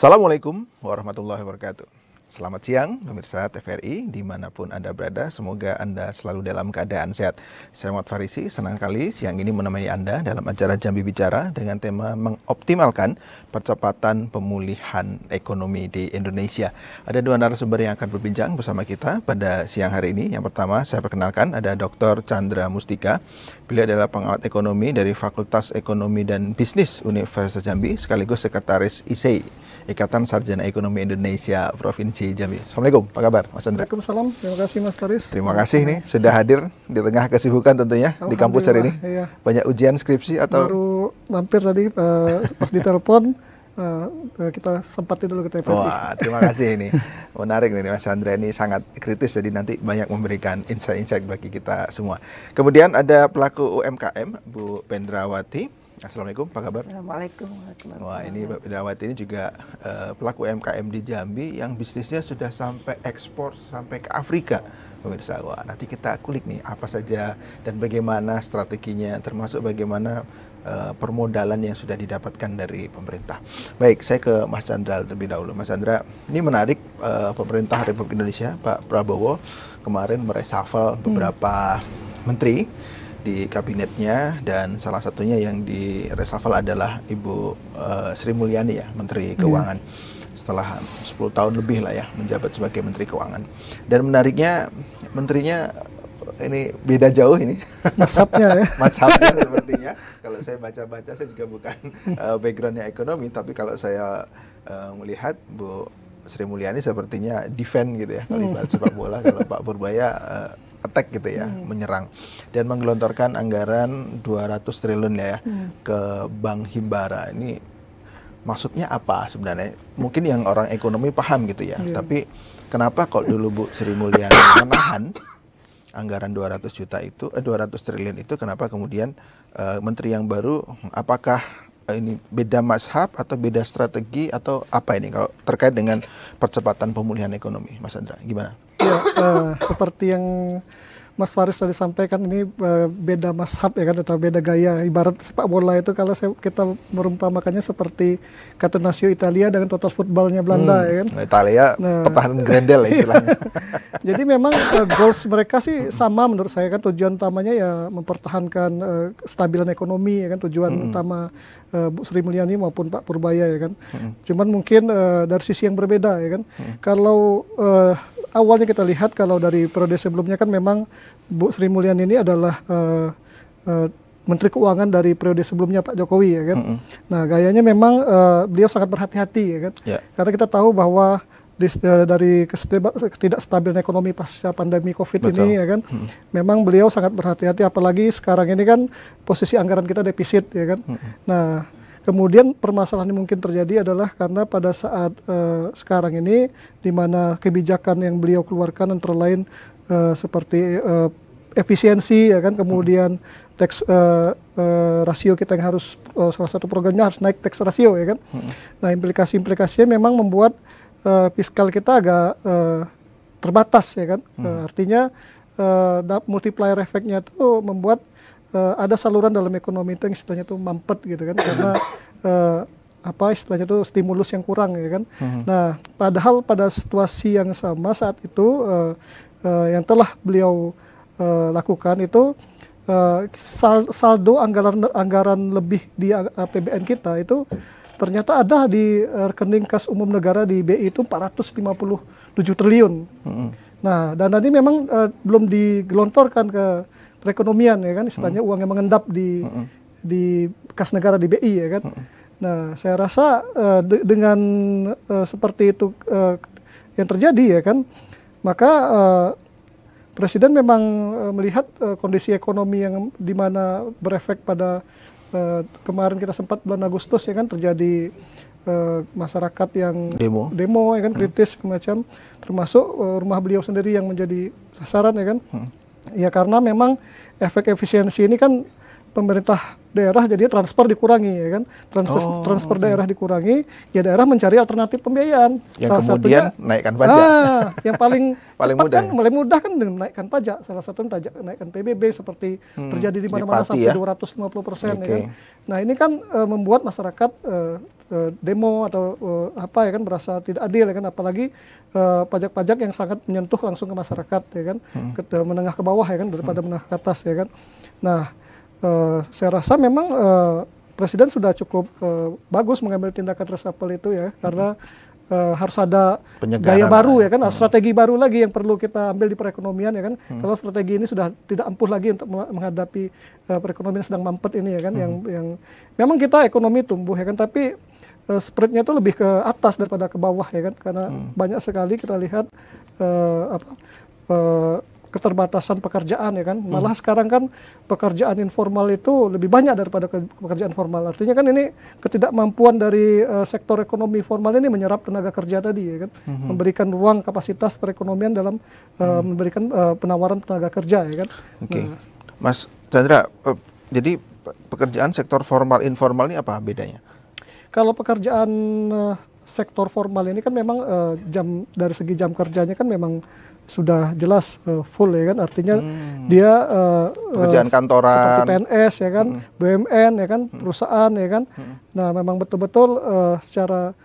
Assalamualaikum warahmatullahi wabarakatuh. Selamat siang pemirsa TVRI dimanapun Anda berada, semoga Anda selalu dalam keadaan sehat. Saya Muhammad Farisi, senang sekali siang ini menemani Anda dalam acara Jambi Bicara dengan tema mengoptimalkan percepatan pemulihan ekonomi di Indonesia. Ada dua narasumber yang akan berbincang bersama kita pada siang hari ini. Yang pertama saya perkenalkan ada Dr. Chandra Mustika. Beliau adalah pengamat ekonomi dari Fakultas Ekonomi dan Bisnis Universitas Jambi sekaligus Sekretaris ISEI, Ikatan Sarjana Ekonomi Indonesia Provinsi Jambi. Assalamualaikum, apa kabar Mas Chandra? Waalaikumsalam, terima kasih Mas Faris. Terima kasih nih sudah hadir di tengah kesibukan tentunya di kampus hari ini. Iya. Banyak ujian skripsi atau? Baru mampir tadi pas ditelepon, kita sempatin dulu ke TVRI. Wah, terima kasih ini. Menarik nih Mas Chandra, ini sangat kritis, jadi nanti banyak memberikan insight-insight bagi kita semua. Kemudian ada pelaku UMKM, Bu Pendrawati. Assalamualaikum, apa kabar? Assalamualaikum warahmatullahi wabarakatuh. Wah, ini Mbak Pendrawati ini juga pelaku UMKM di Jambi yang bisnisnya sudah sampai ekspor sampai ke Afrika. Pemirsa, wah, nanti kita kulik nih apa saja dan bagaimana strateginya, termasuk bagaimana permodalan yang sudah didapatkan dari pemerintah. Baik, saya ke Mas Chandra terlebih dahulu. Mas Chandra, ini menarik, pemerintah Republik Indonesia, Pak Prabowo kemarin mereshuffle beberapa menteri di kabinetnya, dan salah satunya yang di reshuffle adalah Ibu Sri Mulyani ya, Menteri Keuangan. Setelah 10 tahun lebih lah ya menjabat sebagai Menteri Keuangan. Dan menariknya menterinya ini beda jauh ini. Masapnya ya. Masapnya sepertinya. Kalau saya baca-baca, saya juga bukan backgroundnya ekonomi, tapi kalau saya melihat Bu Sri Mulyani sepertinya defend gitu ya. Kalau ibarat sepak bola, kalau Pak Purbaya attack gitu ya, menyerang, dan menggelontorkan anggaran 200 triliun ya ke Bank Himbara. Ini maksudnya apa sebenarnya? Mungkin yang orang ekonomi paham gitu ya, tapi kenapa kok dulu Bu Sri Mulyani menahan anggaran 200 triliun itu, kenapa kemudian menteri yang baru, apakah ini beda mazhab atau beda strategi atau apa ini kalau terkait dengan percepatan pemulihan ekonomi, Mas Chandra, gimana? Ya, seperti yang Mas Faris tadi sampaikan, ini beda mazhab ya kan, atau beda gaya. Ibarat sepak bola itu kalau kita merumpamakannya seperti Catenaccio Italia dengan total footballnya Belanda ya kan. Italia pertahanan grendel ya istilahnya. Jadi memang goals mereka sih sama menurut saya kan, tujuan utamanya ya mempertahankan kestabilan ekonomi ya kan, tujuan utama Bu Sri Mulyani maupun Pak Purbaya ya kan. Cuman mungkin dari sisi yang berbeda ya kan. Kalau awalnya kita lihat kalau dari periode sebelumnya kan memang Bu Sri Mulyani ini adalah Menteri Keuangan dari periode sebelumnya Pak Jokowi ya kan. Nah gayanya memang beliau sangat berhati-hati ya kan. Karena kita tahu bahwa dari ketidakstabilan ekonomi pasca pandemi COVID ini ya kan, memang beliau sangat berhati-hati, apalagi sekarang ini kan posisi anggaran kita defisit ya kan. Nah kemudian permasalahan yang mungkin terjadi adalah karena pada saat sekarang ini, di mana kebijakan yang beliau keluarkan antara lain seperti efisiensi ya kan, kemudian tax rasio kita yang harus, salah satu programnya harus naik tax rasio ya kan. Nah implikasi-implikasinya memang membuat fiskal kita agak terbatas ya kan. Artinya multiplier efeknya itu membuat ada saluran dalam ekonomi itu yang istilahnya itu mampet gitu kan, karena istilahnya itu stimulus yang kurang ya kan. Nah padahal pada situasi yang sama saat itu yang telah beliau lakukan itu saldo anggaran lebih di APBN kita itu ternyata ada di rekening kas umum negara di BI itu 457 triliun. Nah dana ini memang belum digelontorkan ke perekonomian ya kan, istilahnya uang yang mengendap di kas negara di BI ya kan. Nah saya rasa dengan seperti itu yang terjadi ya kan, maka Presiden memang melihat kondisi ekonomi yang dimana berefek pada kemarin kita sempat bulan Agustus ya kan, terjadi masyarakat yang demo ya kan, kritis macam, termasuk rumah beliau sendiri yang menjadi sasaran ya kan. Ya karena memang efek efisiensi ini kan pemerintah daerah jadi transfer dikurangi ya kan, transfer daerah dikurangi, ya daerah mencari alternatif pembiayaan. Yang salah kemudian satunya naikkan pajak. yang paling Paling cepat mudah kan, paling mudah kan dengan menaikkan pajak. Salah satunya naikkan PBB seperti terjadi di mana-mana sampai ya? 250% ya kan. Nah ini kan membuat masyarakat demo atau apa ya kan, merasa tidak adil ya kan, apalagi pajak-pajak yang sangat menyentuh langsung ke masyarakat ya kan, ke menengah ke bawah ya kan, daripada menengah ke atas ya kan. Nah saya rasa memang Presiden sudah cukup bagus mengambil tindakan reshuffle itu ya, karena harus ada gaya baru ya kan, strategi baru lagi yang perlu kita ambil di perekonomian ya kan. Kalau strategi ini sudah tidak ampuh lagi untuk menghadapi perekonomian sedang mampet ini ya kan, yang memang kita ekonomi tumbuh ya kan, tapi spreadnya itu lebih ke atas daripada ke bawah ya kan, karena banyak sekali kita lihat keterbatasan pekerjaan ya kan. Malah sekarang kan pekerjaan informal itu lebih banyak daripada pekerjaan formal. Artinya kan ini ketidakmampuan dari sektor ekonomi formal ini menyerap tenaga kerja tadi ya kan. Memberikan ruang kapasitas perekonomian dalam memberikan penawaran tenaga kerja ya kan. Oke. Mas Chandra, jadi pekerjaan sektor formal informal ini apa bedanya? Kalau pekerjaan sektor formal ini kan memang dari segi jam kerjanya kan memang sudah jelas full ya kan, artinya dia pekerjaan kantoran seperti PNS ya kan, BUMN ya kan, perusahaan ya kan. Nah memang betul-betul secara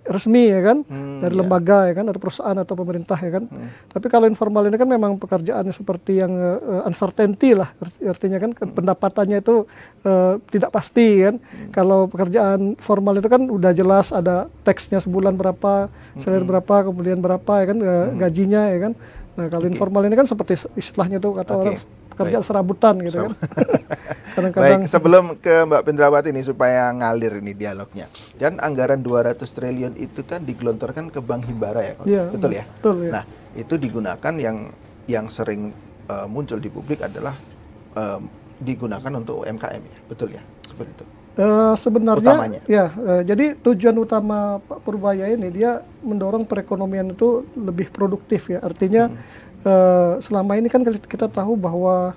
resmi ya kan, dari lembaga ya kan, dari perusahaan atau pemerintah ya kan. Tapi kalau informal ini kan memang pekerjaannya seperti yang uncertainty lah, artinya kan pendapatannya itu tidak pasti kan. Kalau pekerjaan formal itu kan udah jelas ada teksnya sebulan berapa, salary berapa, kemudian berapa ya kan, gajinya ya kan. Nah kalau informal ini kan seperti istilahnya tuh kata orang pekerjaan serabutan gitu kan. Kadang-kadang. Baik, sebelum ke Mbak Pendrawati ini supaya ngalir ini dialognya. Dan anggaran 200 triliun itu kan digelontorkan ke Bank Himbara ya, betul ya? Betul, ya. Nah, itu digunakan yang sering muncul di publik adalah digunakan untuk UMKM ya, betul ya? Seperti itu. Sebenarnya utamanya. Jadi tujuan utama Pak Purbaya ini dia mendorong perekonomian itu lebih produktif ya. Artinya selama ini kan kita tahu bahwa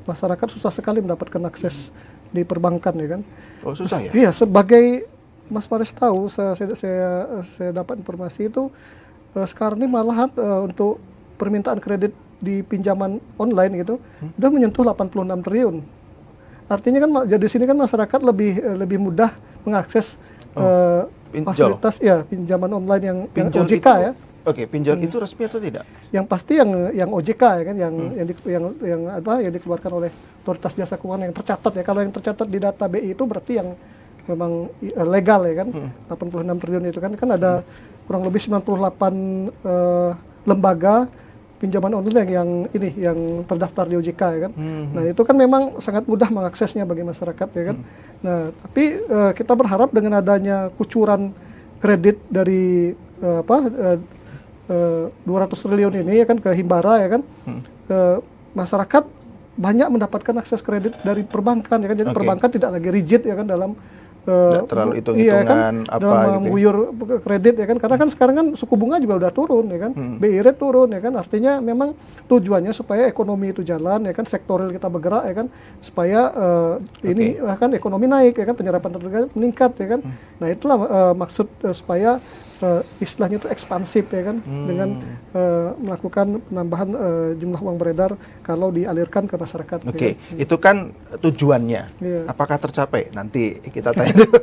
masyarakat susah sekali mendapatkan akses di perbankan ya kan. Oh, susah ya? Iya, sebagai Mas Faris tahu, saya dapat informasi itu sekarang ini malahan untuk permintaan kredit di pinjaman online gitu udah menyentuh 86 triliun. Artinya kan jadi di sini kan masyarakat lebih mudah mengakses fasilitas pinjaman online yang OJK itu, ya. Oke, pinjol itu resmi atau tidak? Yang pasti yang OJK ya kan, yang dikeluarkan oleh Otoritas Jasa Keuangan yang tercatat ya. Kalau yang tercatat di data BI itu berarti yang memang legal ya kan. 86 triliun itu kan ada kurang lebih 98 lembaga pinjaman online yang terdaftar di OJK ya kan. Nah, itu kan memang sangat mudah mengaksesnya bagi masyarakat ya kan. Nah, tapi kita berharap dengan adanya kucuran kredit dari 200 triliun ini ya kan ke Himbara ya kan, masyarakat banyak mendapatkan akses kredit dari perbankan ya kan. Jadi perbankan tidak lagi rigid ya kan dalam terlalu hitung-hitungan dalam mengguyur kredit ya kan, karena kan sekarang kan suku bunga juga udah turun ya kan, BI rate turun ya kan, artinya memang tujuannya supaya ekonomi itu jalan ya kan, sektoral kita bergerak ya kan, supaya ini kan ekonomi naik ya kan, penyerapan tenaga meningkat ya kan. Nah itulah maksud supaya istilahnya itu ekspansif ya kan, dengan melakukan penambahan jumlah uang beredar kalau dialirkan ke masyarakat. Oke, ya. Itu kan tujuannya. Apakah tercapai? Nanti kita tanya dulu.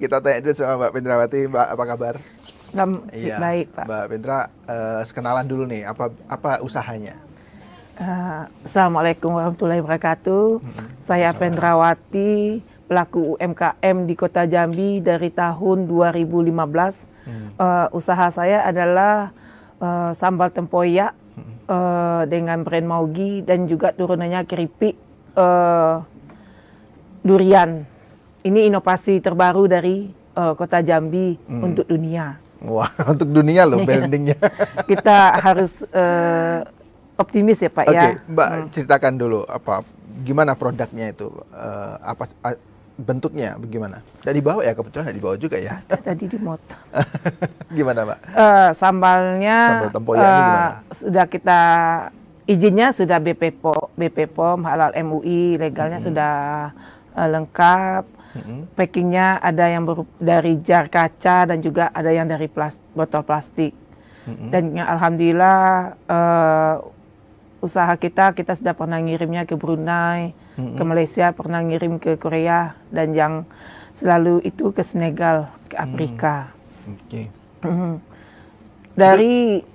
Kita tanya dulu sama Mbak Pendrawati. Mbak, apa kabar? Baik, Pak. Mbak Pendra, kenalan dulu nih, apa usahanya? Assalamualaikum warahmatullahi wabarakatuh. Saya Pendrawati, pelaku UMKM di Kota Jambi dari tahun 2015. Usaha saya adalah sambal tempoyak dengan brand Maugi dan juga turunannya keripik durian. Ini inovasi terbaru dari Kota Jambi untuk dunia. Wah, untuk dunia loh brandingnya. Kita harus optimis ya Pak ya. Oke, Mbak ceritakan dulu gimana produknya itu, bentuknya bagaimana? Tidak dibawa ya, kebetulan tidak dibawa juga ya. Tadi di motor. Gimana Mbak? Sambalnya sambal tempoyak ini gimana? Sudah kita izinnya sudah BPOM, halal MUI, legalnya sudah lengkap. Packingnya ada yang dari jar kaca dan juga ada yang dari botol plastik. Dan alhamdulillah usaha kita sudah pernah ngirimnya ke Brunei, ke Malaysia, pernah ngirim ke Korea, dan yang selalu itu ke Senegal, ke Afrika. Dari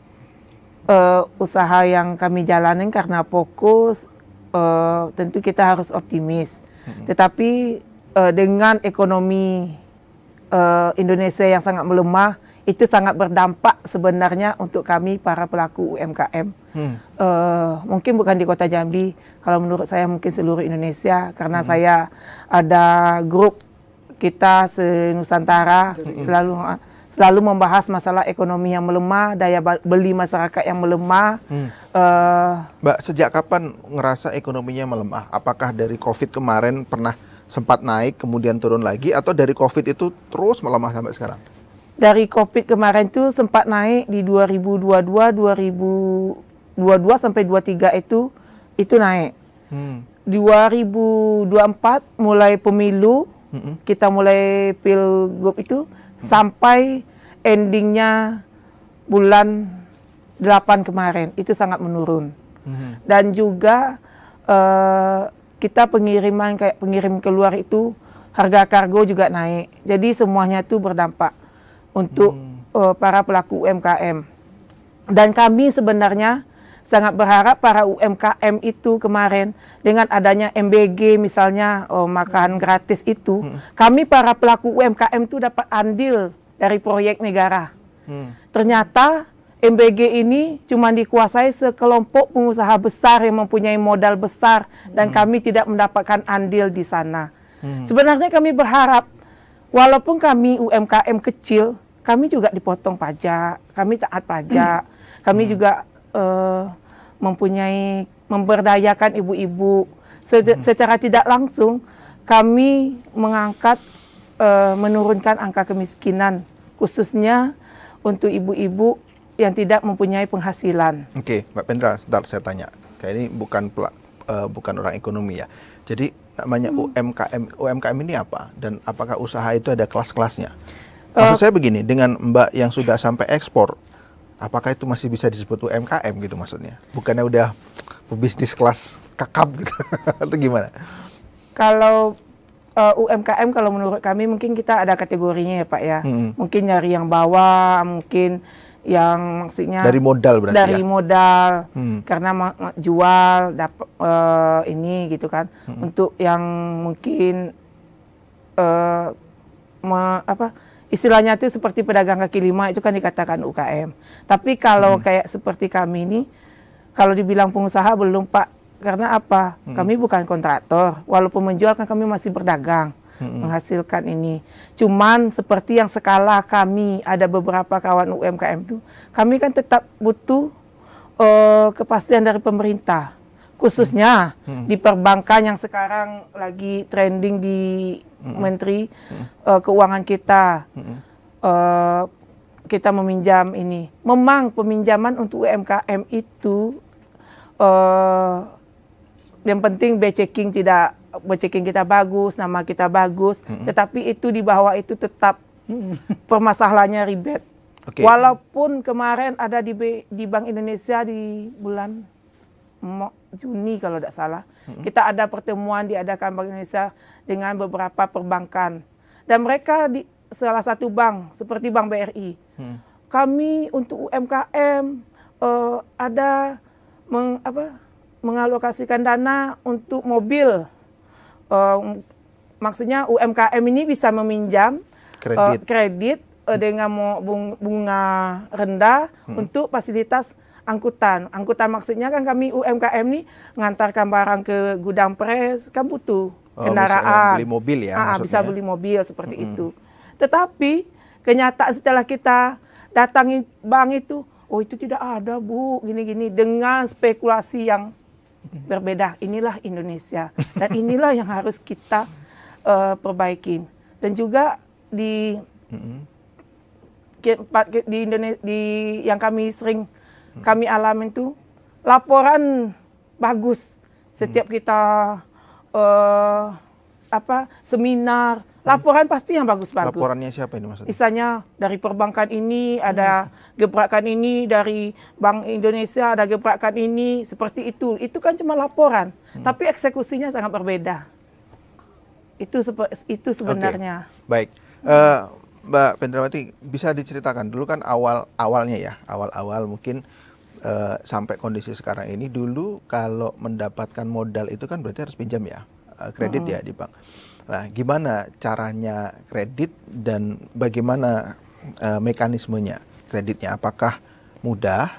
usaha yang kami jalanin karena fokus, tentu kita harus optimis. Tetapi dengan ekonomi Indonesia yang sangat melemah, itu sangat berdampak sebenarnya untuk kami para pelaku UMKM. Mungkin bukan di Kota Jambi, kalau menurut saya mungkin seluruh Indonesia, karena saya ada grup kita se-Nusantara selalu membahas masalah ekonomi yang melemah, daya beli masyarakat yang melemah. Mbak, sejak kapan ngerasa ekonominya melemah? Apakah dari COVID kemarin pernah sempat naik, kemudian turun lagi, atau dari COVID itu terus melemah sampai sekarang? Dari COVID kemarin itu sempat naik di 2022 sampai 23 itu naik. 2024 mulai pemilu, kita mulai pilgub itu sampai endingnya bulan 8 kemarin itu sangat menurun. Dan juga kita pengirim keluar itu harga kargo juga naik. Jadi semuanya itu berdampak untuk para pelaku UMKM. Dan kami sebenarnya sangat berharap para UMKM itu kemarin dengan adanya MBG misalnya makan gratis itu, kami para pelaku UMKM itu dapat andil dari proyek negara. Ternyata MBG ini cuma dikuasai sekelompok pengusaha besar yang mempunyai modal besar, dan kami tidak mendapatkan andil di sana. Sebenarnya kami berharap, walaupun kami UMKM kecil, kami juga dipotong pajak, kami taat pajak, kami juga memberdayakan ibu-ibu. Secara tidak langsung, kami mengangkat, menurunkan angka kemiskinan, khususnya untuk ibu-ibu yang tidak mempunyai penghasilan. Oke, Mbak Pendra, sebentar saya tanya. Kayak ini bukan orang ekonomi ya. Jadi namanya UMKM ini apa? Dan apakah usaha itu ada kelas-kelasnya? Maksud saya begini, dengan Mbak yang sudah sampai ekspor, apakah itu masih bisa disebut UMKM gitu maksudnya? Bukannya udah bisnis kelas kakap gitu? Atau gimana? Kalau UMKM, kalau menurut kami mungkin kita ada kategorinya ya Pak ya. Mungkin nyari yang bawah, mungkin yang maksudnya dari modal berarti dari ya? modal karena jual dapat ini gitu kan. Untuk yang mungkin istilahnya itu seperti pedagang kaki lima, itu kan dikatakan UKM. Tapi kalau kayak seperti kami ini, kalau dibilang pengusaha belum Pak. Karena apa? Kami bukan kontraktor. Walaupun menjual kan kami masih berdagang, menghasilkan ini. Cuman seperti yang skala kami, ada beberapa kawan UMKM itu, kami kan tetap butuh kepastian dari pemerintah. Khususnya di perbankan yang sekarang lagi trending di Menteri Keuangan kita. Kita meminjam ini. Memang peminjaman untuk UMKM itu yang penting B-checking kita bagus, nama kita bagus, tetapi itu di bawah itu tetap permasalahannya ribet. Walaupun kemarin ada di Bank Indonesia di bulan Juni kalau tidak salah, kita ada pertemuan diadakan Bank Indonesia dengan beberapa perbankan, dan mereka di salah satu bank seperti Bank BRI, kami untuk UMKM ada mengalokasikan dana untuk mobil. Maksudnya UMKM ini bisa meminjam kredit dengan bunga rendah untuk fasilitas angkutan. Angkutan maksudnya kan kami UMKM ini ngantarkan barang ke gudang pres, kan butuh kendaraan. Beli mobil ya? Bisa beli mobil seperti itu. Tetapi kenyataan setelah kita datangi bank itu, oh itu tidak ada Bu, gini-gini, dengan spekulasi yang berbeda. Inilah Indonesia, dan inilah yang harus kita perbaikin. Dan juga di Indonesia, yang kami sering kami alamin itu, laporan bagus. Setiap kita seminar, laporan pasti yang bagus-bagus. Laporannya siapa ini maksudnya? Misalnya dari perbankan ini ada gebrakan ini, dari Bank Indonesia ada gebrakan ini, seperti itu. Itu kan cuma laporan, tapi eksekusinya sangat berbeda. Itu sebenarnya. Okay. Baik, Mbak Pendrawati, bisa diceritakan dulu kan awalnya awal mungkin sampai kondisi sekarang ini. Dulu kalau mendapatkan modal itu kan berarti harus pinjam ya, kredit ya di bank. Nah, gimana caranya kredit dan bagaimana mekanismenya kreditnya? Apakah mudah?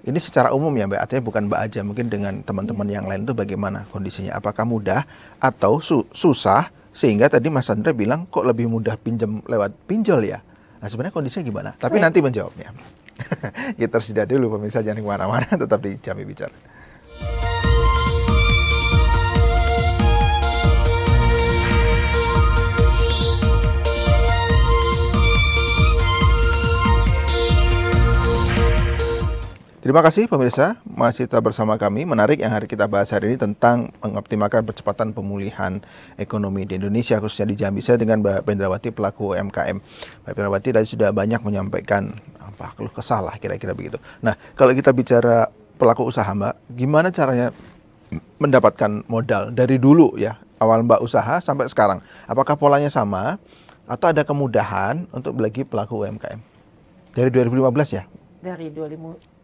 Ini secara umum ya Mbak, artinya bukan Mbak aja, mungkin dengan teman-teman yang lain itu bagaimana kondisinya? Apakah mudah atau susah? Sehingga tadi Mas Chandra bilang kok lebih mudah pinjam lewat pinjol ya? Nah, sebenarnya kondisinya gimana? Tapi nanti menjawabnya. Kita tersedia dulu pemirsa, jangan kemana-mana, tetap di Jambi Bicara. Terima kasih pemirsa, masih tetap bersama kami. Menarik yang hari kita bahas hari ini tentang mengoptimalkan percepatan pemulihan ekonomi di Indonesia, khususnya di Jambi. Saya dengan Mbak Pendrawati, pelaku UMKM. Mbak Pendrawati tadi sudah banyak menyampaikan keluh kesah lah, kira-kira begitu. Nah, kalau kita bicara pelaku usaha Mbak, gimana caranya mendapatkan modal dari dulu ya, awal Mbak usaha sampai sekarang? Apakah polanya sama atau ada kemudahan untuk bagi pelaku UMKM? Dari 2015 ya? Dari 2015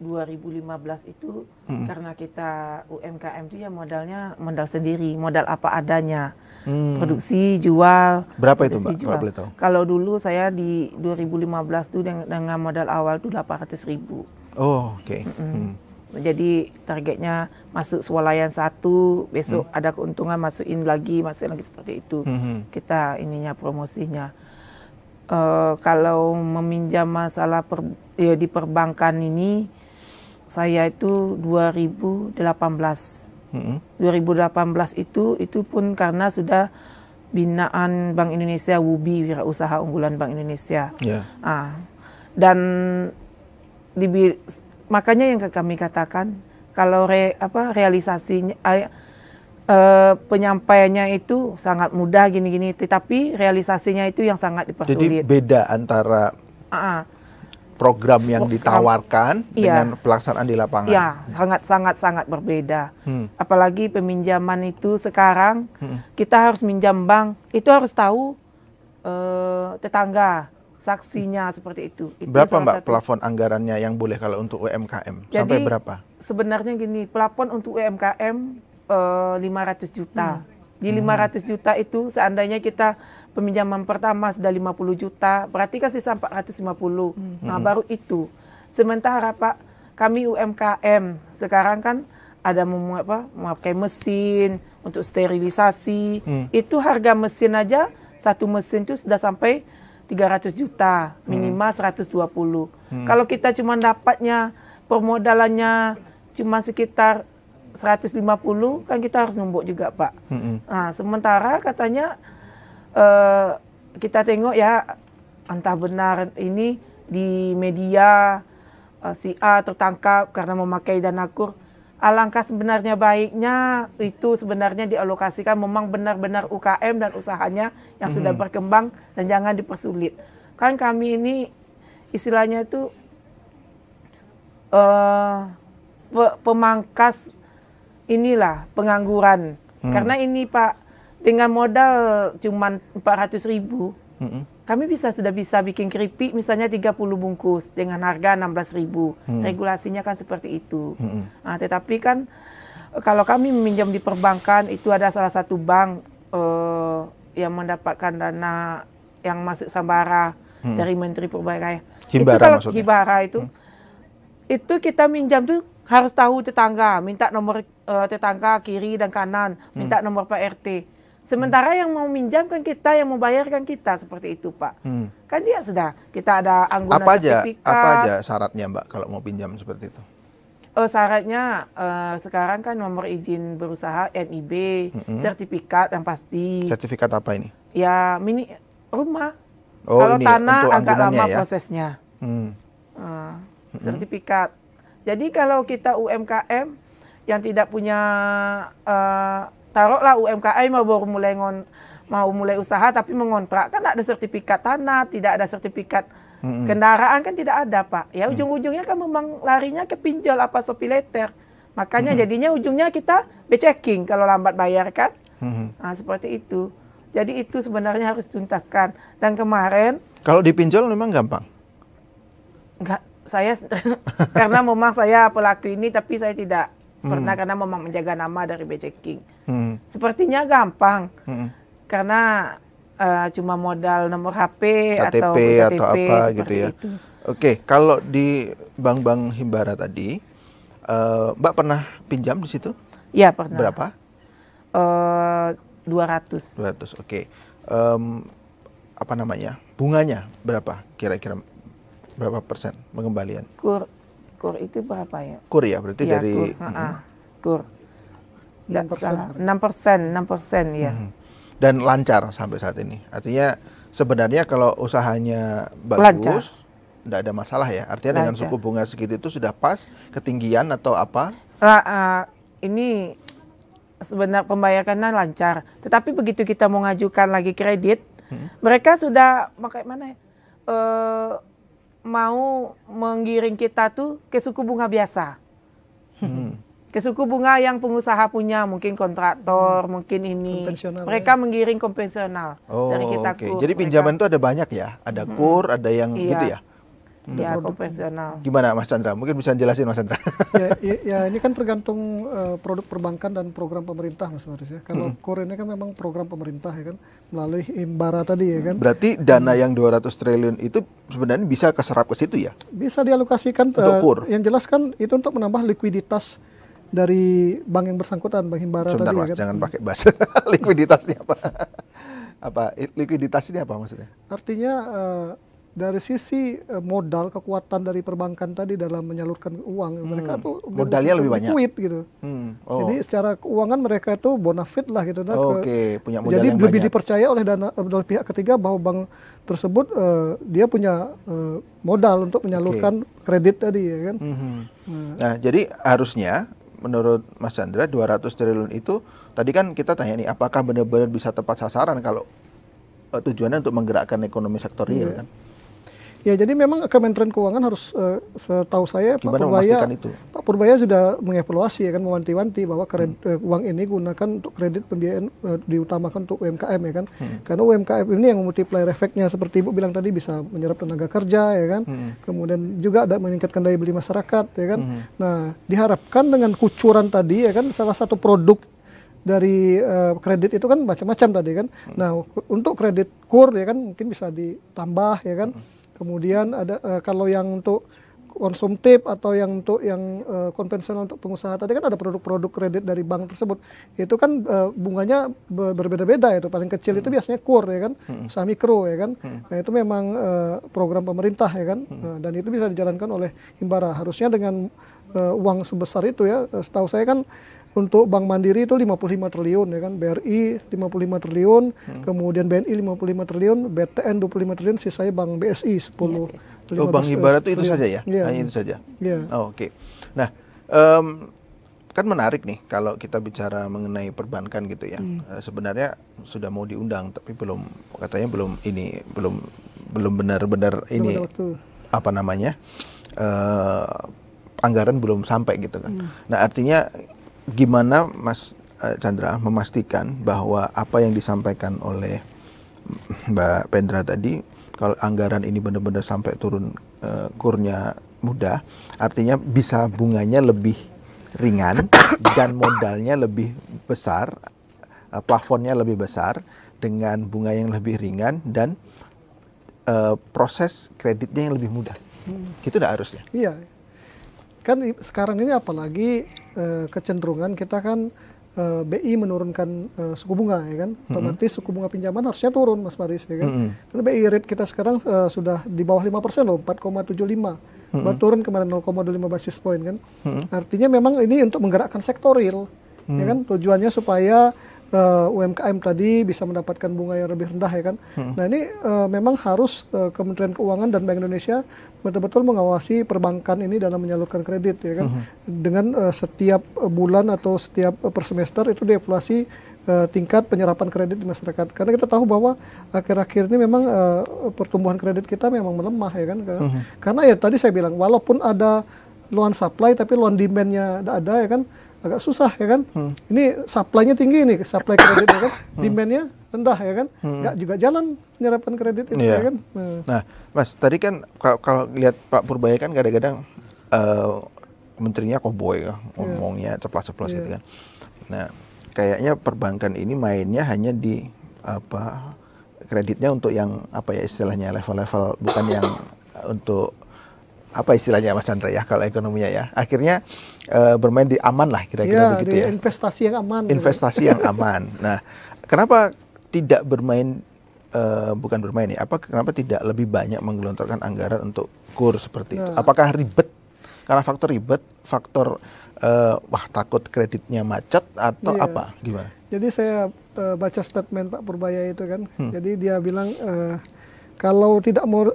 itu karena kita UMKM itu ya modalnya modal sendiri, modal apa adanya. Produksi, jual. Berapa itu Mbak, kalau boleh tahu? Kalau dulu saya di 2015 tuh dengan modal awal tuh 800.000. Oh, oke. Jadi targetnya masuk swalayan 1, besok ada keuntungan masukin lagi seperti itu. Kita ininya promosinya. Kalau meminjam masalah di perbankan ini, saya itu 2018. 2018 itu pun karena sudah binaan Bank Indonesia WUBI, Wirausaha Unggulan Bank Indonesia. Yeah. Dan makanya yang kami katakan kalau realisasinya penyampaiannya itu sangat mudah gini-gini, tetapi realisasinya itu yang sangat dipersulit. Jadi beda antara program yang ditawarkan dengan pelaksanaan di lapangan. Ya, sangat berbeda. Apalagi peminjaman itu sekarang kita harus minjam bank, itu harus tahu tetangga, saksinya seperti itu. Berapa Mbak plafon anggarannya yang boleh kalau untuk UMKM? Sampai berapa? Sebenarnya gini, plafon untuk UMKM 500 juta. Di 500 juta itu seandainya kita peminjaman pertama sudah 50 juta, berarti kan sisa 450. Nah, baru itu. Sementara Pak, kami UMKM sekarang kan ada memakai mesin untuk sterilisasi. Itu harga mesin aja, satu mesin itu sudah sampai 300 juta, minimal 120. Kalau kita cuma dapatnya permodalannya cuma sekitar 150, kan kita harus numbuk juga Pak. Nah, sementara katanya kita tengok ya, entah benar ini di media si A tertangkap karena memakai dana kur. Alangkah sebenarnya baiknya itu sebenarnya dialokasikan memang benar-benar UKM dan usahanya yang sudah berkembang dan jangan dipersulit. Kan kami ini istilahnya itu pemangkas inilah pengangguran. Karena ini Pak, dengan modal cuma 400.000, kami sudah bisa bikin keripik misalnya 30 bungkus dengan harga 16.000. Regulasinya kan seperti itu. Nah, tetapi kan kalau kami meminjam di perbankan, itu ada salah satu bank yang mendapatkan dana yang masuk Sambara dari Menteri Perbaikan. Itu kalau Hibara itu kita minjam tuh harus tahu tetangga, minta nomor tetangga kiri dan kanan, minta nomor Pak RT. Sementara yang mau minjam kan kita, yang mau bayar kan kita, seperti itu Pak. Kan dia sudah, kita ada anggota sertifikat. Apa aja syaratnya Mbak kalau mau pinjam seperti itu? Syaratnya sekarang kan nomor izin berusaha NIB, sertifikat yang pasti. Sertifikat apa ini? Ya rumah. Kalau tanah agak lama prosesnya. Sertifikat. Jadi kalau kita UMKM yang tidak punya, taruhlah UMKM mau mulai usaha tapi mengontrak, kan ada sertifikat tanah, tidak ada sertifikat kendaraan, kan tidak ada Pak. Ya ujung-ujungnya kan memang larinya ke pinjol apa sopileter. Makanya jadinya ujungnya kita be-checking kalau lambat bayar kan. Nah, seperti itu. Jadi itu sebenarnya harus tuntaskan. Dan kemarin Kalau dipinjol memang gampang. enggak, saya karena memang saya pelaku ini tapi saya tidak pernah karena memang menjaga nama dari be-checking. Sepertinya gampang. Karena cuma modal nomor HP atau KTP atau apa seperti gitu ya. itu. Oke, kalau di bank-bank Himbara tadi, Mbak pernah pinjam di situ? Ya pernah. Berapa? 200. 200. Oke. Apa namanya? Bunganya berapa? Kira-kira berapa persen pengembalian? Kur itu berapa ya? Kur ya, berarti Ya, dari kur. 6%. 6% ya. Dan lancar sampai saat ini. Artinya sebenarnya kalau usahanya Lancar. bagus, tidak ada masalah ya. Artinya dengan Lancar. suku bunga segitu itu sudah pas, ketinggian atau apa? Ini sebenarnya pembayarannya lancar. Tetapi begitu kita mau ngajukan lagi kredit, mereka sudah mau menggiring kita tuh ke suku bunga biasa. Ke suku bunga yang pengusaha punya, mungkin kontraktor, mungkin ini. Konvensional, Mereka menggiring konvensional dari kita oke. kur. Jadi pinjaman itu ada banyak ya? Ada kur, ada yang Iya. gitu ya? Ya, konvensional. Gimana Mas Chandra? Mungkin bisa jelasin Mas Chandra. Ya, ini kan tergantung produk perbankan dan program pemerintah Mas Maris ya. Kalau KUR ini kan memang program pemerintah ya kan, melalui Himbara tadi ya kan. Berarti dana yang 200 triliun itu sebenarnya bisa keserap ke situ ya? Bisa dialokasikan Untuk KUR. yang jelas kan itu untuk menambah likuiditas dari bank yang bersangkutan, Bank Himbara Sebentar tadi Mas, ya kan. jangan pakai bahasa likuiditasnya apa? Likuiditas ini apa maksudnya? Artinya dari sisi modal kekuatan dari perbankan tadi dalam menyalurkan uang mereka tuh Modalnya lebih banyak. liquid gitu. Jadi secara keuangan mereka itu bonafide lah gitu. Oke, punya modal jadi yang lebih banyak. dipercaya oleh pihak ketiga bahwa bank tersebut dia punya modal untuk menyalurkan kredit tadi ya kan. Nah, jadi harusnya menurut Mas Chandra 200 triliun itu tadi kan kita tanya nih apakah benar-benar bisa tepat sasaran kalau tujuannya untuk menggerakkan ekonomi sektor real kan? Ya, jadi memang Kementerian Keuangan harus setahu saya Gimana memastikan itu? Pak Purbaya sudah mengevaluasi ya kan, mewanti-wanti bahwa uang ini gunakan untuk kredit pembiayaan diutamakan untuk UMKM ya kan. Karena UMKM ini yang multiplier efeknya seperti Ibu bilang tadi bisa menyerap tenaga kerja ya kan. Kemudian juga ada meningkatkan daya beli masyarakat ya kan. Nah, diharapkan dengan kucuran tadi ya kan salah satu produk dari kredit itu kan macam-macam tadi kan. Nah, untuk kredit KUR ya kan mungkin bisa ditambah ya kan. Kemudian ada kalau yang untuk konsumtif atau yang untuk yang konvensional untuk pengusaha tadi kan ada produk-produk kredit dari bank tersebut. Itu kan bunganya berbeda-beda itu. Paling kecil itu biasanya KUR ya kan, usaha mikro ya kan. Nah, itu memang program pemerintah ya kan. Dan itu bisa dijalankan oleh Himbara. Harusnya dengan uang sebesar itu ya, setahu saya kan untuk Bank Mandiri itu 55 triliun ya kan, BRI 55 triliun, kemudian BNI 55 triliun, BTN 25 triliun, sisanya Bank BSI 10. Bank Himbara itu saja ya? Ya. Hanya itu saja? Ya. Oke. Nah, kan menarik nih kalau kita bicara mengenai perbankan gitu ya. Sebenarnya sudah mau diundang tapi katanya belum benar-benar ini apa namanya? Anggaran belum sampai gitu kan. Nah, artinya gimana Mas Chandra memastikan bahwa apa yang disampaikan oleh Mbak Pendra tadi, kalau anggaran ini benar-benar sampai turun kurnya mudah, artinya bisa bunganya lebih ringan dan modalnya lebih besar, plafonnya lebih besar dengan bunga yang lebih ringan dan proses kreditnya yang lebih mudah. Gitu dah harusnya. Iya. Kan sekarang ini apalagi kecenderungan kita kan BI menurunkan suku bunga ya kan, otomatis suku bunga pinjaman harusnya turun Mas Maris ya kan. Karena BI rate kita sekarang sudah di bawah 5% loh, 4,75. Baru turun kemarin 0,25 basis point kan. Artinya memang ini untuk menggerakkan sektor real. ya kan? Tujuannya supaya UMKM tadi bisa mendapatkan bunga yang lebih rendah, ya kan? Nah ini memang harus Kementerian Keuangan dan Bank Indonesia betul-betul mengawasi perbankan ini dalam menyalurkan kredit, ya kan? Dengan setiap bulan atau setiap per semester itu dievaluasi tingkat penyerapan kredit di masyarakat. Karena kita tahu bahwa akhir-akhir ini memang pertumbuhan kredit kita memang melemah, ya kan? Karena ya tadi saya bilang, walaupun ada loan supply tapi loan demand-nya ada, ya kan? Agak susah, ya kan? Ini supply-nya tinggi nih, supply kredit, ya kan? Demand-nya rendah, ya kan? Nggak juga jalan penyerapan kredit itu, ya kan? Nah, Mas, tadi kan kalau lihat Pak Purbaya kan kadang-kadang menterinya cowboy ya, ngomongnya ceplas-ceplos gitu kan. Nah, kayaknya perbankan ini mainnya hanya di kreditnya untuk yang istilahnya level-level, bukan yang untuk istilahnya Mas Chandra ya, kalau ekonominya ya. Akhirnya bermain di aman lah kira-kira begitu ya. Investasi yang aman. Investasi yang aman. Nah, kenapa tidak bermain, bukan bermain ya, kenapa tidak lebih banyak menggelontorkan anggaran untuk KUR seperti itu? Apakah ribet? Karena faktor ribet, faktor takut kreditnya macet atau apa? Gimana? Jadi saya baca statement Pak Purbaya itu kan. Jadi dia bilang kalau tidak mau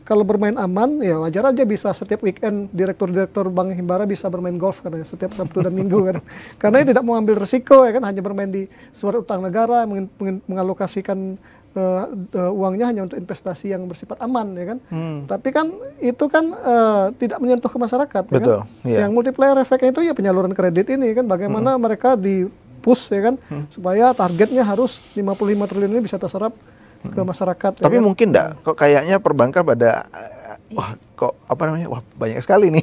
kalau bermain aman ya wajar aja, bisa setiap weekend direktur-direktur Bank Himbara bisa bermain golf katanya setiap Sabtu dan Minggu kan. Karena dia tidak mau ambil risiko, ya kan, hanya bermain di surat utang negara, mengalokasikan uangnya hanya untuk investasi yang bersifat aman, ya kan. Tapi kan itu kan tidak menyentuh ke masyarakat, ya kan. Yang multiplier efeknya itu ya penyaluran kredit ini kan, bagaimana mereka di push, ya kan, supaya targetnya harus 55 triliun ini bisa terserap ke masyarakat. Tapi ya kan? mungkin enggak, kok kayaknya perbankan pada banyak sekali nih.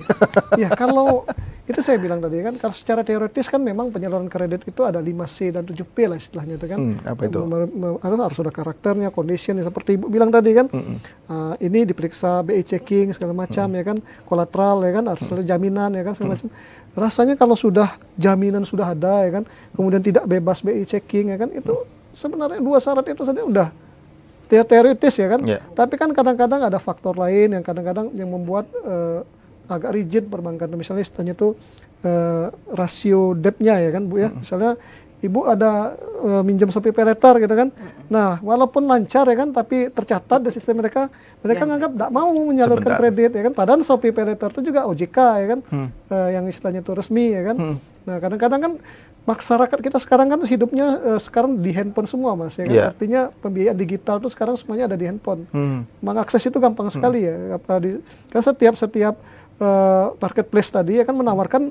Ya kalau itu saya bilang tadi kan, kalau secara teoritis kan memang penyaluran kredit itu ada 5C dan 7P lah istilahnya itu kan. Apa itu? Harus ada karakternya, condition, seperti Ibu bilang tadi kan. Ini diperiksa BI checking segala macam, ya kan, kolateral, ya kan, harus ada jaminan, ya kan, segala macam. Rasanya kalau sudah jaminan sudah ada, ya kan, kemudian tidak bebas BI checking, ya kan, itu sebenarnya dua syarat itu saja udah teoritis, ya kan. Tapi kan kadang-kadang ada faktor lain yang kadang-kadang yang membuat agak rigid perbankan. Misalnya istilahnya itu rasio debt-nya, ya kan Bu ya. Misalnya Ibu ada minjam Shopee Paylater gitu kan. Nah, walaupun lancar, ya kan, tapi tercatat di sistem mereka nganggap tidak mau menyalurkan kredit, ya kan. Padahal Shopee Paylater itu juga OJK, ya kan, yang istilahnya itu resmi, ya kan. Nah, kadang-kadang kan masyarakat kita sekarang kan hidupnya sekarang di handphone semua, Mas, ya kan. Artinya pembiayaan digital itu sekarang semuanya ada di handphone. Mengakses itu gampang sekali, ya. Kan setiap marketplace tadi, ya kan, menawarkan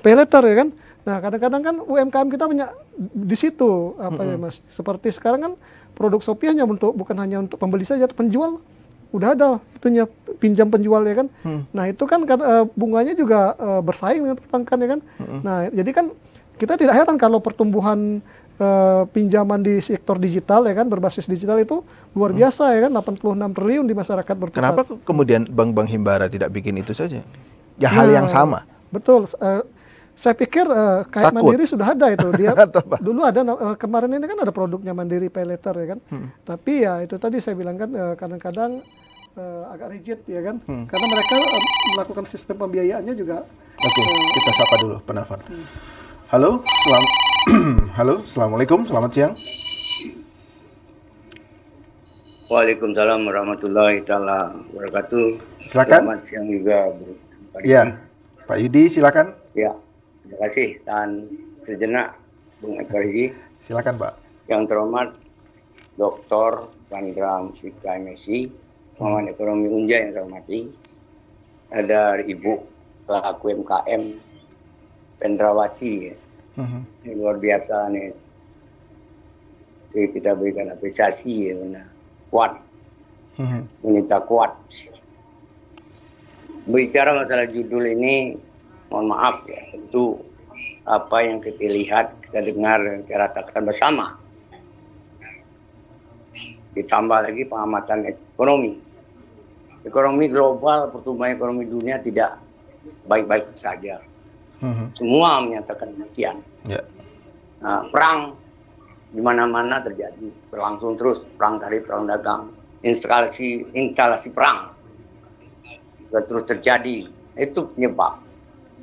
paylater, ya kan. Nah, kadang-kadang kan UMKM kita banyak di situ, ya Mas. Seperti sekarang kan produk Shopee hanya bukan hanya untuk pembeli saja, penjual udah ada itunya, pinjam penjual, ya kan. Nah, itu kan bunganya juga bersaing dengan perbankan, ya kan. Nah, jadi kan kita tidak heran kalau pertumbuhan pinjaman di sektor digital, ya kan, berbasis digital itu luar biasa, ya kan, 86 triliun di masyarakat berputar. Kenapa kemudian bank-bank Himbara tidak bikin itu saja? Ya hal yang sama. Betul. Saya pikir kayak takut. Mandiri sudah ada itu. Dia dulu ada, kemarin ini kan ada produknya Mandiri Paylater, ya kan. Tapi ya itu tadi saya bilang kan kadang-kadang agak rigid, ya kan. Karena mereka melakukan sistem pembiayaannya juga. Oke, kita sapa dulu penelpon. Halo, halo, assalamualaikum, selamat siang. Waalaikumsalam warahmatullahi taala wabarakatuh. Silakan. Selamat siang juga, Pak Yudi. Ya, Pak Yudi, silakan. Ya, terima kasih. Dan sejenak, Bung Ekarizi. Silakan, Pak. Yang terhormat, Dr. Chandra Mustika MSc, Pengamat Ekonomi Unja yang saya hormati. Ada Ibu pelaku UMKM Pendrawati, ya. Ini luar biasa nih. Jadi kita berikan apresiasi, ya, karena kuat, wanita kuat. Berbicara masalah judul ini, mohon maaf ya, tentu apa yang kita lihat, kita dengar, kita rasakan bersama. Ditambah lagi pengamatan ekonomi. Ekonomi global, pertumbuhan ekonomi dunia tidak baik-baik saja. Semua menyatakan demikian. Nah, perang di mana-mana terjadi, berlangsung terus, perang tarif, perang dagang, instalasi perang terus terjadi. Itu penyebab.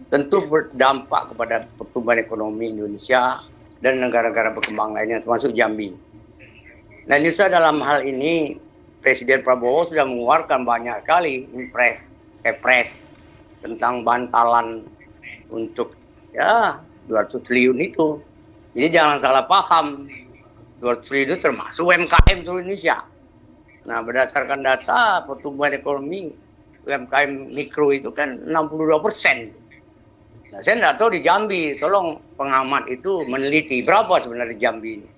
tentu berdampak kepada pertumbuhan ekonomi Indonesia dan negara-negara berkembang lainnya, termasuk Jambi. Nah, Indonesia dalam hal ini, Presiden Prabowo sudah mengeluarkan banyak kali kepres tentang bantalan untuk 200 triliun itu. Jadi jangan salah paham, 200 triliun itu termasuk UMKM seluruh Indonesia. Nah, berdasarkan data pertumbuhan ekonomi UMKM mikro itu kan 62%. Nah, saya tidak tahu di Jambi, tolong pengamat itu meneliti berapa sebenarnya Jambi ini.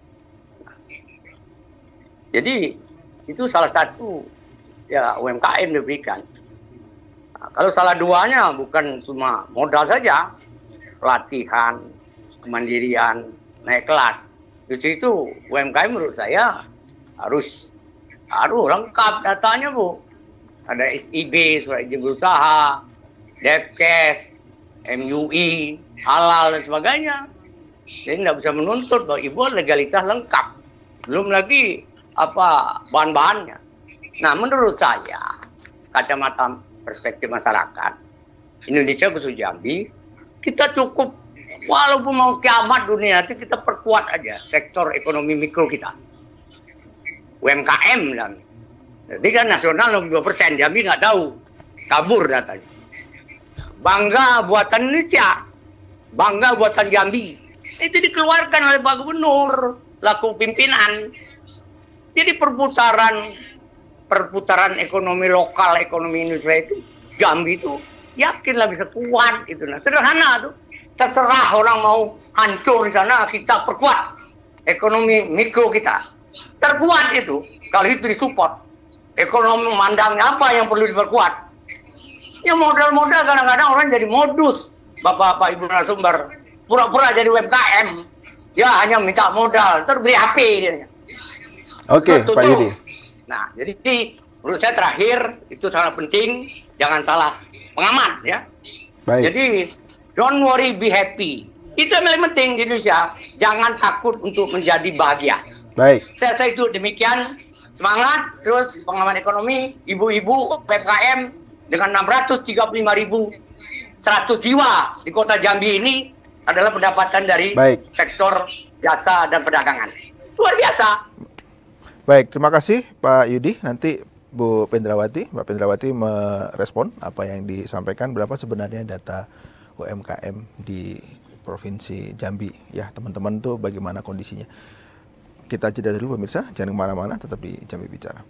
Jadi itu salah satu UMKM diberikan. Nah, kalau salah duanya bukan cuma modal saja, pelatihan, kemandirian, naik kelas. Justru itu UMKM menurut saya harus lengkap datanya, Bu. Ada SIB, surat izin berusaha, Depkes, MUI, halal dan sebagainya. Jadi tidak bisa menuntut bahwa Ibu legalitas lengkap. Belum lagi bahan-bahannya. Nah, menurut saya, kacamata perspektif masyarakat Indonesia khusus Jambi, kita cukup walaupun mau kiamat dunia nanti kita perkuat aja sektor ekonomi mikro kita. UMKM dan jadi kan nasional 62%, Jambi nggak tahu, kabur datanya. Bangga buatan Indonesia, bangga buatan Jambi. Itu dikeluarkan oleh Pak Gubernur, laku pimpinan. Jadi perputaran ekonomi lokal, ekonomi Indonesia itu, Jambi itu yakinlah bisa kuat itu. Nah, sederhana tuh. Terserah orang mau hancur di sana, kita perkuat ekonomi mikro kita. Terkuat itu kalau itu disupport. Ekonomi mandangnya apa yang perlu diperkuat? Ya modal-modal kadang-kadang orang jadi modus. Bapak-bapak Ibu narasumber pura-pura jadi UMKM. Dia hanya minta modal, terus beli HP dia. Oke, Pak Yudi. Nah, jadi menurut saya terakhir itu sangat penting, jangan salah pengamat ya. Baik. Jadi don't worry, be happy. Itu yang paling penting di Indonesia. Jangan takut untuk menjadi bahagia. Baik. Saya itu demikian. Semangat, terus pengamat ekonomi, ibu-ibu PMKM dengan 635.100 jiwa di kota Jambi ini adalah pendapatan dari sektor jasa dan perdagangan. Luar biasa. Baik, terima kasih Pak Yudi. Nanti Mbak Pendrawati merespon apa yang disampaikan, berapa sebenarnya data UMKM di Provinsi Jambi. Ya, teman-teman tuh bagaimana kondisinya. Kita jeda dulu pemirsa, jangan kemana-mana, tetap di Jambi Bicara.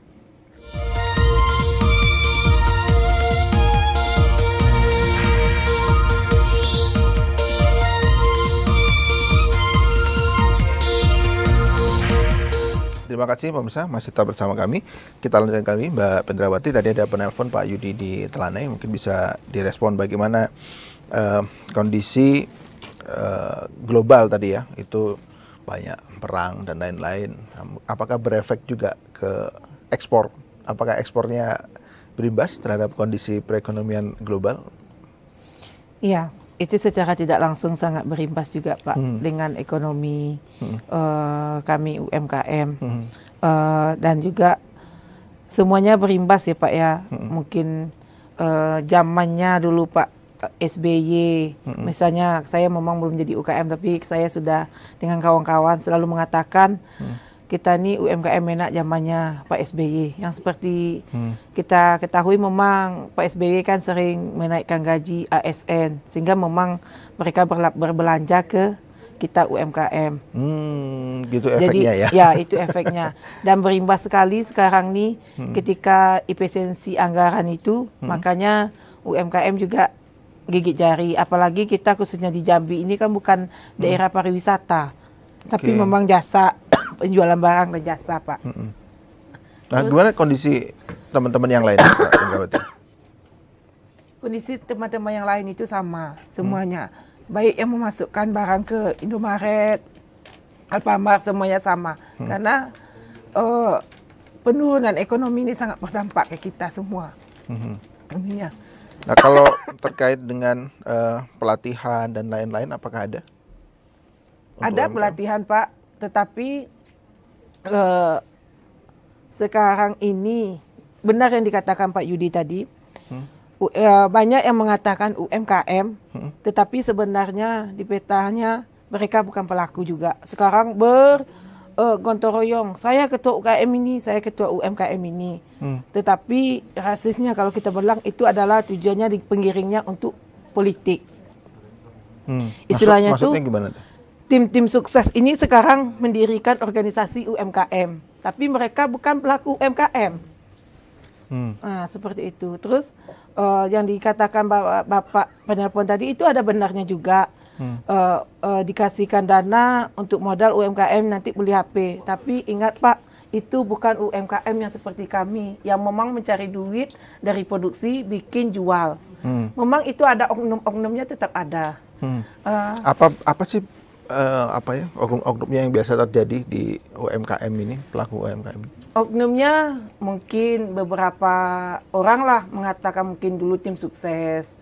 Terima kasih pemirsa, masih tetap bersama kami. Kita lanjutkan kami, Mbak Pendrawati. Tadi ada penelpon Pak Yudi di Telanai, mungkin bisa direspon bagaimana kondisi global tadi ya, itu banyak perang dan lain-lain. Apakah berefek juga ke ekspor? Apakah ekspornya berimbas terhadap kondisi perekonomian global? Iya, itu secara tidak langsung sangat berimbas juga Pak dengan ekonomi kami UMKM dan juga semuanya berimbas ya Pak ya. Mungkin zamannya dulu Pak SBY, misalnya saya memang belum jadi UKM tapi saya sudah dengan kawan-kawan selalu mengatakan kita ini UMKM enak zamannya Pak SBY. Yang seperti kita ketahui memang Pak SBY kan sering menaikkan gaji ASN sehingga memang mereka berbelanja ke kita UMKM. Gitu efeknya. Jadi, ya itu efeknya. Dan berimbas sekali sekarang nih ketika efisiensi anggaran itu, makanya UMKM juga gigit jari. Apalagi kita khususnya di Jambi ini kan bukan daerah pariwisata, tapi memang jasa, penjualan barang dan jasa Pak. Nah, gimana kondisi teman-teman yang lain Pak Pendrawati? Kondisi teman-teman yang lain itu sama semuanya. Baik yang memasukkan barang ke Indomaret, Alfamart, semuanya sama. Karena penurunan ekonomi ini sangat berdampak ke kita semua. Nah, kalau terkait dengan pelatihan dan lain-lain, apakah ada? Ada pelatihan Pak, tetapi sekarang ini benar yang dikatakan Pak Yudi tadi, banyak yang mengatakan UMKM, tetapi sebenarnya di petanya mereka bukan pelaku juga. Sekarang bergotong royong, saya ketua UKM ini, saya ketua UMKM ini. Tetapi rasisnya kalau kita bilang itu adalah tujuannya di penggiringnya untuk politik. Istilahnya Maksudnya itu gimana tuh? tim-tim sukses ini sekarang mendirikan organisasi UMKM, tapi mereka bukan pelaku UMKM. Nah, seperti itu. Terus yang dikatakan Bapak penelpon tadi itu ada benarnya juga. Dikasihkan dana untuk modal UMKM nanti beli HP. Tapi ingat Pak, itu bukan UMKM yang seperti kami yang memang mencari duit dari produksi bikin jual. Memang itu ada oknum-oknumnya tetap ada. Apa sih oknum-oknumnya yang biasa terjadi di UMKM ini, pelaku UMKM? Oknumnya mungkin beberapa orang lah mengatakan mungkin dulu tim sukses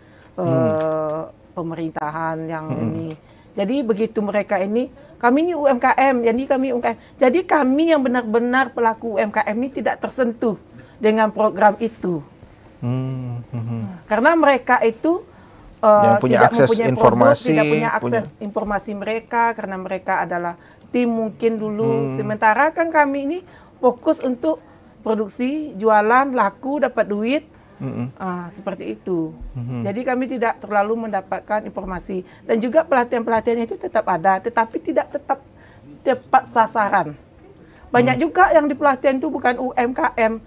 pemerintahan yang ini. Jadi begitu mereka ini, kami ini UMKM, jadi kami UMKM. Jadi kami yang benar-benar pelaku UMKM ini tidak tersentuh dengan program itu. Karena mereka itu yang punya tidak akses mempunyai informasi, produk, tidak punya akses informasi mereka karena mereka adalah tim mungkin dulu. Sementara kan kami ini fokus untuk produksi, jualan, laku, dapat duit. Seperti itu. Jadi kami tidak terlalu mendapatkan informasi dan juga pelatihan-pelatihannya itu tetap ada, tetapi tidak tetap tepat sasaran. Banyak juga yang di pelatihan itu bukan UMKM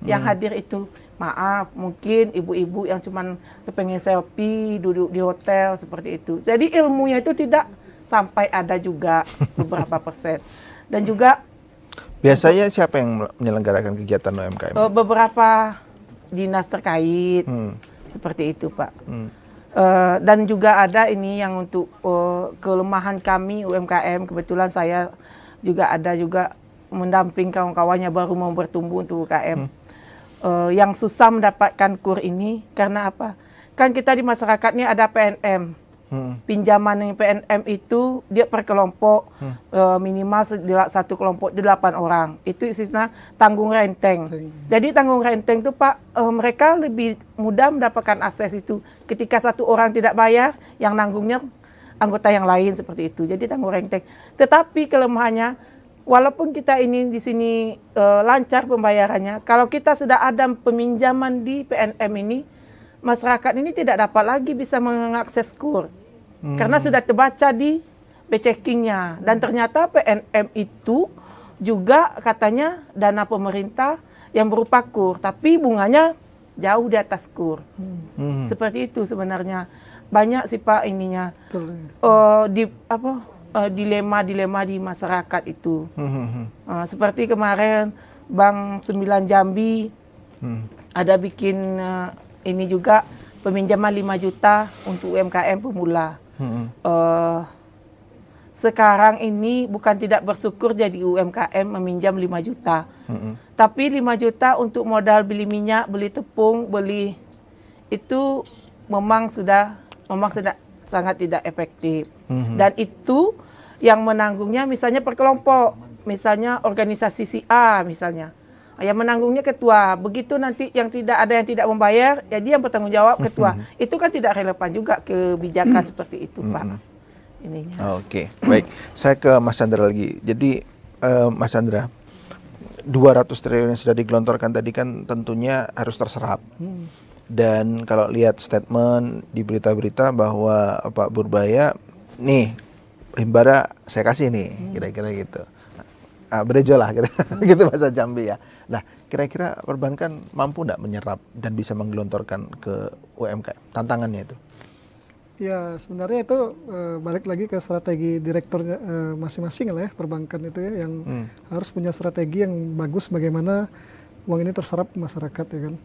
yang hadir itu. Maaf, mungkin ibu-ibu yang cuman kepengen selfie, duduk di hotel seperti itu. Jadi ilmunya itu tidak sampai ada juga beberapa persen. Dan juga biasanya siapa yang menyelenggarakan kegiatan UMKM? Beberapa dinas terkait, seperti itu Pak. Dan juga ada ini yang untuk kelemahan kami UMKM, kebetulan saya juga ada juga mendamping kawan-kawannya baru mau bertumbuh untuk UKM. Yang susah mendapatkan KUR ini, karena apa? Kan kita di masyarakat ini ada PNM. Pinjaman yang PNM itu dia per kelompok, minimal satu kelompok 8 orang. Itu istilahnya tanggung renteng. Jadi tanggung renteng itu Pak, mereka lebih mudah mendapatkan akses itu. Ketika satu orang tidak bayar, yang nanggungnya anggota yang lain seperti itu. Jadi tanggung renteng. Tetapi kelemahannya, walaupun kita ini di sini lancar pembayarannya, kalau kita sudah ada peminjaman di PNM ini, masyarakat ini tidak dapat lagi bisa mengakses KUR. Karena sudah terbaca di B-checkingnya. Dan ternyata PNM itu juga katanya dana pemerintah yang berupa KUR, tapi bunganya jauh di atas KUR. Seperti itu sebenarnya. Banyak sih Pak ininya. Dilema-dilema di masyarakat itu. Seperti kemarin Bank 9 Jambi ada bikin ini juga peminjaman 5 juta untuk UMKM pemula. Sekarang ini bukan tidak bersyukur jadi UMKM meminjam 5 juta. Tapi 5 juta untuk modal beli minyak, beli tepung, beli itu memang sudah sangat tidak efektif. Dan itu yang menanggungnya misalnya per kelompok, misalnya organisasi si A misalnya. Yang menanggungnya ketua. Begitu nanti yang tidak membayar, ya dia yang bertanggung jawab ketua. Itu kan tidak relevan juga kebijakan seperti itu, Pak. Oke, baik. Saya ke Mas Chandra lagi. Jadi Mas Chandra, 200 triliun yang sudah digelontorkan tadi kan tentunya harus terserap. Dan kalau lihat statement di berita-berita bahwa Pak Purbaya, nih Himbara saya kasih nih, kira-kira gitu. Berejo lah, gitu bahasa Jambi ya. Nah, kira-kira perbankan mampu nggak menyerap dan bisa menggelontorkan ke UMKM? Tantangannya itu? Ya, sebenarnya itu balik lagi ke strategi direkturnya masing-masing lah ya, perbankan itu ya, yang harus punya strategi yang bagus bagaimana uang ini terserap masyarakat ya kan.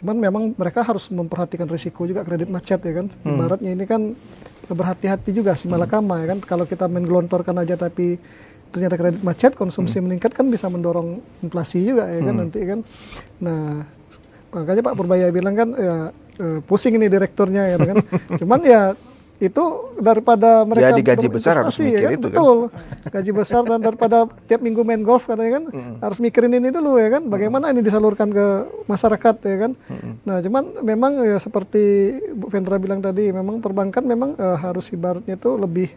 Cuman memang mereka harus memperhatikan risiko juga kredit macet ya kan. Ibaratnya ini kan berhati-hati juga si malakama ya kan. Kalau kita menggelontorkan aja tapi ternyata kredit macet, konsumsi meningkat kan bisa mendorong inflasi juga ya kan nanti kan. Nah, makanya Pak Purbaya bilang kan ya pusing ini direkturnya ya kan. Cuman ya itu daripada mereka digaji besar harus berinvestasi, mikir ya kan? itu kan. Betul. Gaji besar dan daripada tiap minggu main golf katanya kan harus mikirin ini dulu ya kan, bagaimana ini disalurkan ke masyarakat ya kan. Nah, cuman memang ya seperti Bu Vendra bilang tadi, memang perbankan memang harus ibaratnya itu lebih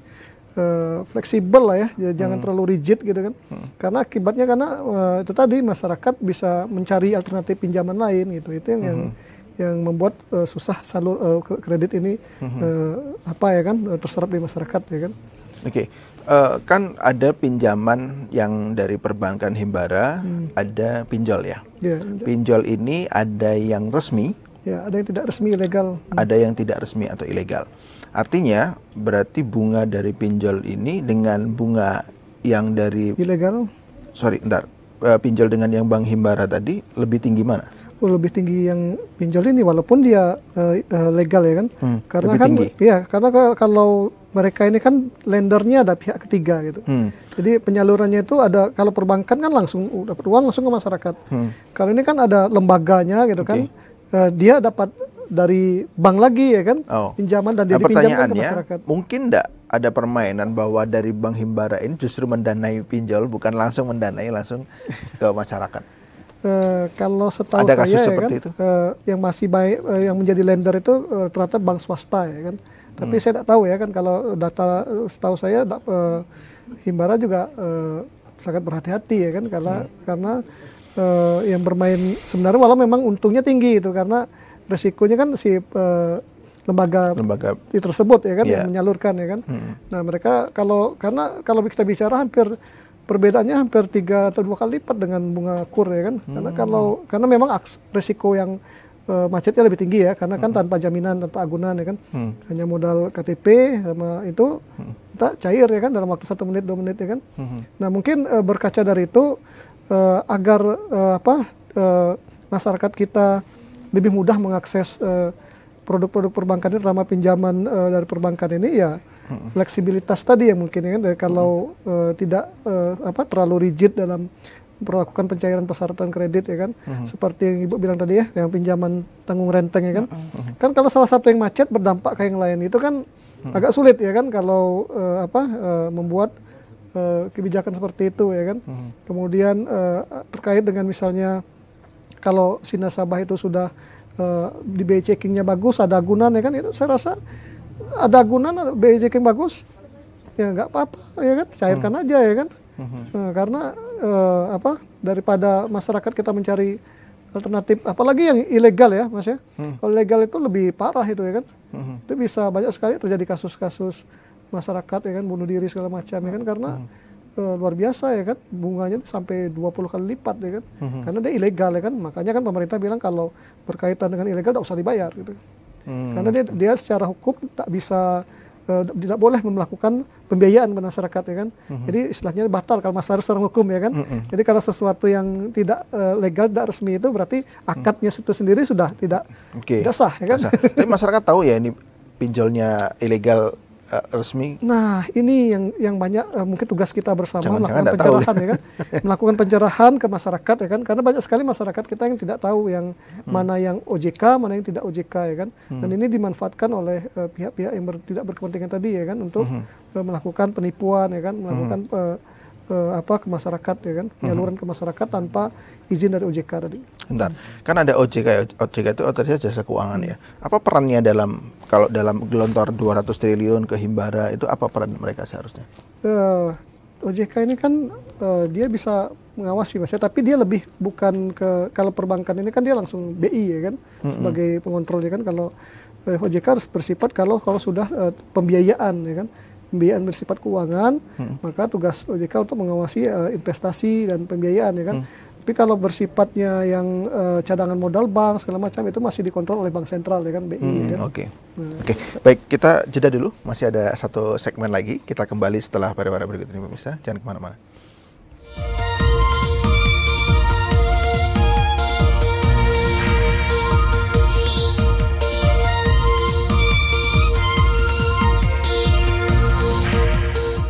fleksibel lah ya, jangan terlalu rigid gitu kan. Karena akibatnya itu tadi masyarakat bisa mencari alternatif pinjaman lain gitu. Itu yang membuat susah salur kredit ini terserap di masyarakat ya kan. Oke. Kan ada pinjaman yang dari perbankan Himbara, ada pinjol ya. Pinjol ini ada yang resmi, ya, ada yang tidak resmi, ilegal. Ada yang tidak resmi atau ilegal. Artinya berarti bunga dari pinjol ini dengan bunga yang dari ilegal. Pinjol dengan yang Bank Himbara tadi lebih tinggi mana? Lebih tinggi yang pinjol ini walaupun dia legal ya kan. Karena kan tinggi. Ya, karena kalau mereka ini kan lendernya ada pihak ketiga gitu. Jadi penyalurannya itu ada, kalau perbankan kan langsung dapat uang langsung ke masyarakat. Kalau ini kan ada lembaganya gitu kan. Dia dapat dari bank lagi ya kan, pinjaman dan dia dipinjamkan ke masyarakat. Mungkin enggak ada permainan bahwa dari Bank Himbara ini justru mendanai pinjol, bukan langsung mendanai langsung ke masyarakat? Kalau setahu saya ya kan, yang masih baik yang menjadi lender itu ternyata bank swasta ya kan. Tapi saya tidak tahu ya kan, kalau data setahu saya Himbara juga sangat berhati-hati ya kan, karena yang bermain sebenarnya walau memang untungnya tinggi itu karena resikonya kan si lembaga tersebut ya kan yang menyalurkan ya kan. Nah mereka kalau kita bicara perbedaannya hampir 3 atau 2 kali lipat dengan bunga KUR ya kan. Karena memang resiko yang macetnya lebih tinggi ya, karena kan tanpa jaminan, tanpa agunan ya kan. Hanya modal KTP sama itu kita cair ya kan dalam waktu 1 menit 2 menit ya kan. Nah mungkin berkaca dari itu agar masyarakat kita lebih mudah mengakses produk-produk perbankan ini, terutama pinjaman dari perbankan ini ya. Fleksibilitas tadi yang mungkin ya kan, kalau tidak terlalu rigid dalam memperlakukan pencairan persyaratan kredit ya kan, seperti yang Ibu bilang tadi ya, yang pinjaman tanggung renteng ya kan. Kan kalau salah satu yang macet berdampak ke yang lain itu kan agak sulit ya kan kalau membuat kebijakan seperti itu ya kan. Kemudian terkait dengan misalnya kalau si nasabah itu sudah di BI checkingnya bagus, ada agunan ya kan, itu saya rasa ada agunan, BI checking bagus, ya nggak apa-apa ya kan, cairkan aja ya kan. Karena daripada masyarakat kita mencari alternatif, apalagi yang ilegal ya Mas ya. Kalau legal itu lebih parah itu ya kan. Itu bisa banyak sekali terjadi kasus-kasus masyarakat ya kan, bunuh diri segala macam ya kan, karena luar biasa ya kan, bunganya sampai 20 kali lipat ya kan. Karena dia ilegal ya kan. Makanya kan pemerintah bilang kalau berkaitan dengan ilegal tidak usah dibayar gitu. Karena dia secara hukum tidak boleh melakukan pembiayaan ke masyarakat ya kan. Jadi istilahnya batal kalau masalah secara hukum ya kan. Jadi kalau sesuatu yang tidak legal, tidak resmi itu berarti akadnya itu sendiri sudah tidak sah ya kan. Tapi masyarakat tahu ya ini pinjolnya ilegal resmi. Nah ini yang banyak mungkin tugas kita bersama melakukan pencerahan ya kan. Melakukan pencerahan ke masyarakat ya kan, karena banyak sekali masyarakat kita yang tidak tahu yang mana yang OJK, mana yang tidak OJK ya kan. Dan ini dimanfaatkan oleh pihak-pihak yang tidak berkepentingan tadi ya kan, untuk melakukan penipuan ya kan, melakukan ke masyarakat ya kan, penyaluran ke masyarakat tanpa izin dari OJK tadi. Bentar, kan ada OJK itu otoritas jasa keuangan ya. Apa perannya kalau dalam gelontor 200 triliun ke Himbara itu, apa peran mereka seharusnya? OJK ini kan dia bisa mengawasi Mas ya, tapi dia lebih bukan kalau perbankan ini kan dia langsung BI ya kan, sebagai pengontrol ya kan. Kalau OJK harus bersifat kalau sudah pembiayaan ya kan. Pembiayaan bersifat keuangan, maka tugas OJK untuk mengawasi investasi dan pembiayaan ya kan. Tapi kalau bersifatnya yang cadangan modal bank segala macam itu masih dikontrol oleh bank sentral ya kan, BI ya kan. Oke. Baik, kita jeda dulu, masih ada satu segmen lagi. Kita kembali setelah pariwara berikut ini pemirsa, jangan kemana-mana.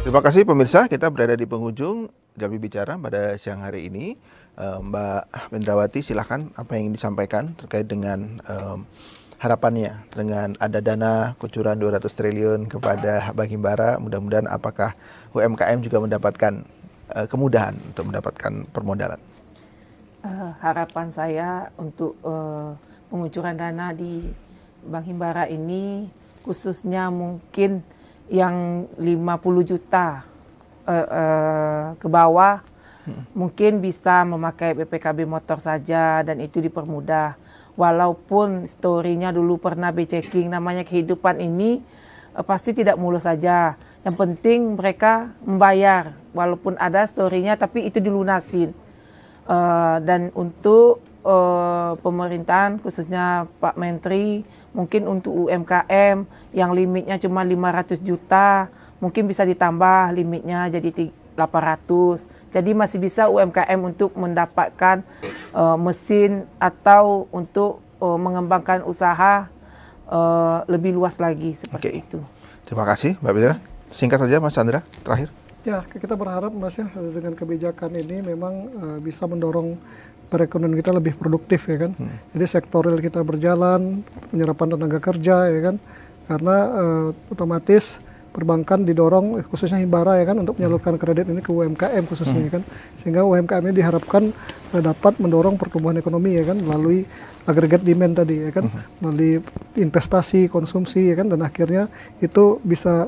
Terima kasih pemirsa, kita berada di penghujung Jambi Bicara pada siang hari ini. Mbak Vendrawati, silahkan apa yang disampaikan terkait dengan harapannya dengan ada dana kucuran 200 triliun kepada Bank Himbara, mudah-mudahan apakah UMKM juga mendapatkan kemudahan untuk mendapatkan permodalan? Harapan saya untuk pengucuran dana di Bank Himbara ini, khususnya mungkin yang 50 juta ke bawah, mungkin bisa memakai BPKB motor saja dan itu dipermudah. Walaupun story-nya dulu pernah B-checking, namanya kehidupan ini pasti tidak mulus saja. Yang penting mereka membayar, walaupun ada story-nya tapi itu dilunasin. Dan untuk pemerintahan khususnya Pak Menteri, mungkin untuk UMKM yang limitnya cuma 500 juta, mungkin bisa ditambah limitnya jadi 800. Jadi masih bisa UMKM untuk mendapatkan mesin atau untuk mengembangkan usaha lebih luas lagi seperti itu. Terima kasih Mbak Fitra. Singkat saja Mas Chandra, terakhir. Ya, kita berharap Mas ya dengan kebijakan ini memang bisa mendorong perekonomian kita lebih produktif ya kan. Jadi sektoral kita berjalan, penyerapan tenaga kerja ya kan. Karena otomatis perbankan didorong khususnya Himbara ya kan untuk menyalurkan kredit ini ke UMKM khususnya ya kan. Sehingga UMKM ini diharapkan dapat mendorong pertumbuhan ekonomi ya kan melalui agregat demand tadi ya kan, melalui investasi, konsumsi ya kan, dan akhirnya itu bisa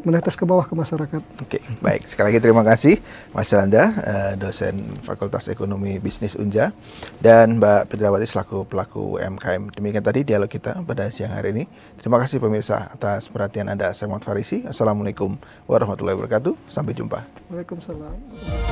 menetes ke bawah ke masyarakat. Oke, baik. Sekali lagi terima kasih Mas Randa, dosen Fakultas Ekonomi Bisnis Unja, dan Mbak Fitrawati selaku pelaku UMKM. Demikian tadi dialog kita pada siang hari ini. Terima kasih pemirsa atas perhatian Anda. Saya Muhammad Farisi. Assalamualaikum warahmatullahi wabarakatuh. Sampai jumpa. Waalaikumsalam.